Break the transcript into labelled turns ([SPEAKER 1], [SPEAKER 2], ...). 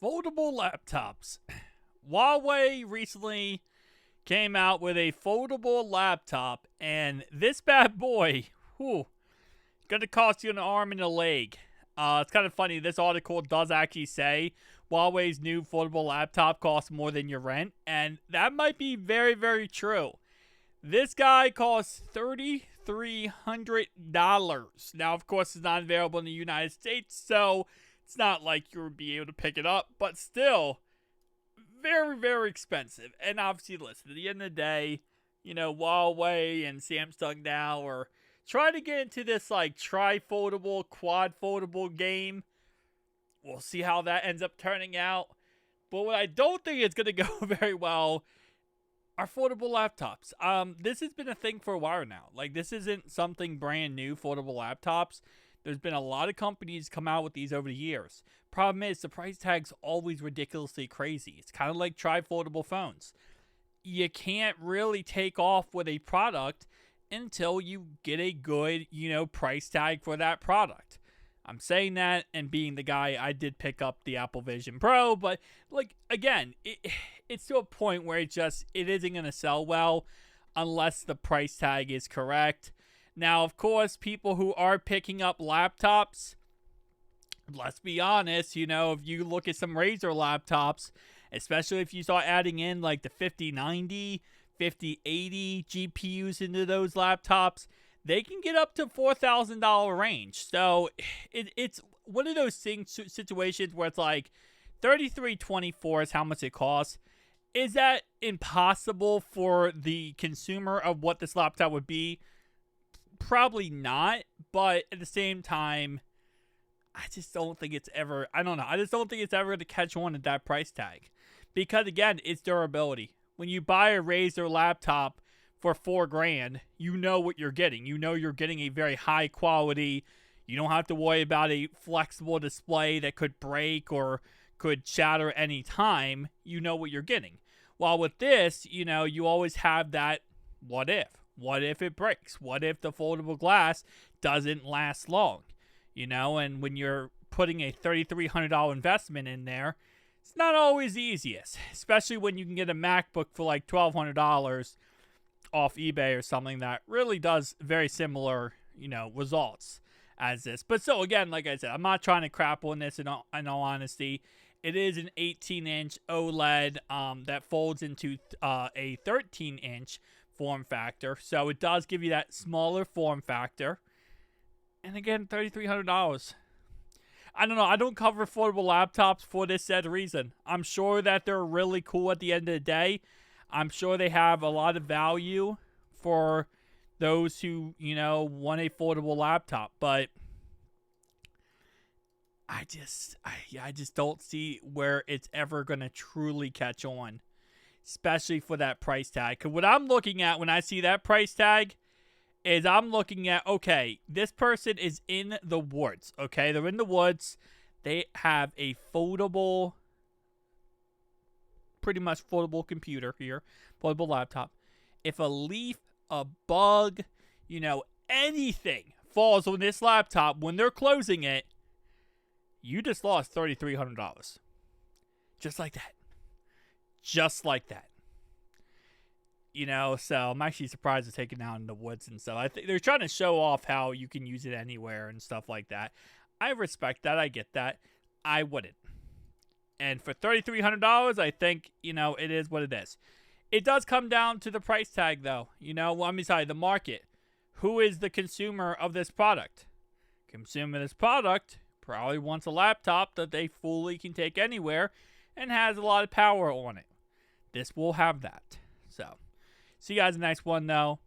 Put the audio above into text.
[SPEAKER 1] Foldable laptops. Huawei recently came out with a foldable laptop, and this bad boy, whew, gonna cost you an arm and a leg. It's kind of funny. This article does actually say Huawei's new foldable laptop costs more than your rent, and that might be very, very true. This guy costs $3,300. Now, of course, it's not available in the United States, so it's not like you'll be able to pick it up, but still, very, very expensive. And obviously, listen, at the end of the day, Huawei and Samsung now are trying to get into this like tri-foldable, quad-foldable game. We'll see how that ends up turning out. But what I don't think is going to go very well are foldable laptops. This has been a thing for a while now. Like, this isn't something brand new, foldable laptops. There's been a lot of companies come out with these over the years. Problem is, the price tag's always ridiculously crazy. It's kind of like tri-foldable phones. You can't really take off with a product until you get a good, price tag for that product. I'm saying that, and being the guy, I did pick up the Apple Vision Pro, but, like, again, it's to a point where it isn't going to sell well unless the price tag is correct. Now, of course, people who are picking up laptops, let's be honest, if you look at some Razer laptops, especially if you start adding in like the 5090, 5080 GPUs into those laptops, they can get up to $4,000 range. So it's one of those situations where it's like $3,324 is how much it costs. Is that impossible for the consumer of what this laptop would be? Probably not, but at the same time, I just don't think it's ever, I just don't think it's ever going to catch on at that price tag. Because again, it's durability. When you buy a Razer laptop for $4,000, you know what you're getting. You know you're getting a very high quality. You don't have to worry about a flexible display that could break or could shatter any time. You know what you're getting. While with this, you always have that what if. What if it breaks? What if the foldable glass doesn't last long? And when you're putting a $3,300 investment in there, it's not always the easiest, especially when you can get a MacBook for like $1,200 off eBay or something that really does very similar, results as this. But so again, like I said, I'm not trying to crap on this in all honesty. It is an 18-inch OLED that folds into a 13-inch form factor. So it does give you that smaller form factor. And again, $3,300. I don't know. I don't cover affordable laptops for this said reason. I'm sure that they're really cool at the end of the day. I'm sure they have a lot of value for those who, want a foldable laptop. But I just don't see where it's ever going to truly catch on. Especially for that price tag. Because what I'm looking at when I see that price tag is I'm looking at, okay, this person is in the woods. Okay, they're in the woods. They have a foldable, pretty much foldable computer here. Foldable laptop. If a leaf, a bug, anything falls on this laptop when they're closing it, you just lost $3,300. Just like that. Just like that. So I'm actually surprised to take it out in the woods and stuff. I think they're trying to show off how you can use it anywhere and stuff like that. I respect that. I get that. I wouldn't. And for $3,300, I think, it is what it is. It does come down to the price tag, though. The market. Who is the consumer of this product? Consumer of this product probably wants a laptop that they fully can take anywhere and has a lot of power on it. This will have that. So, see you guys in the next one, though.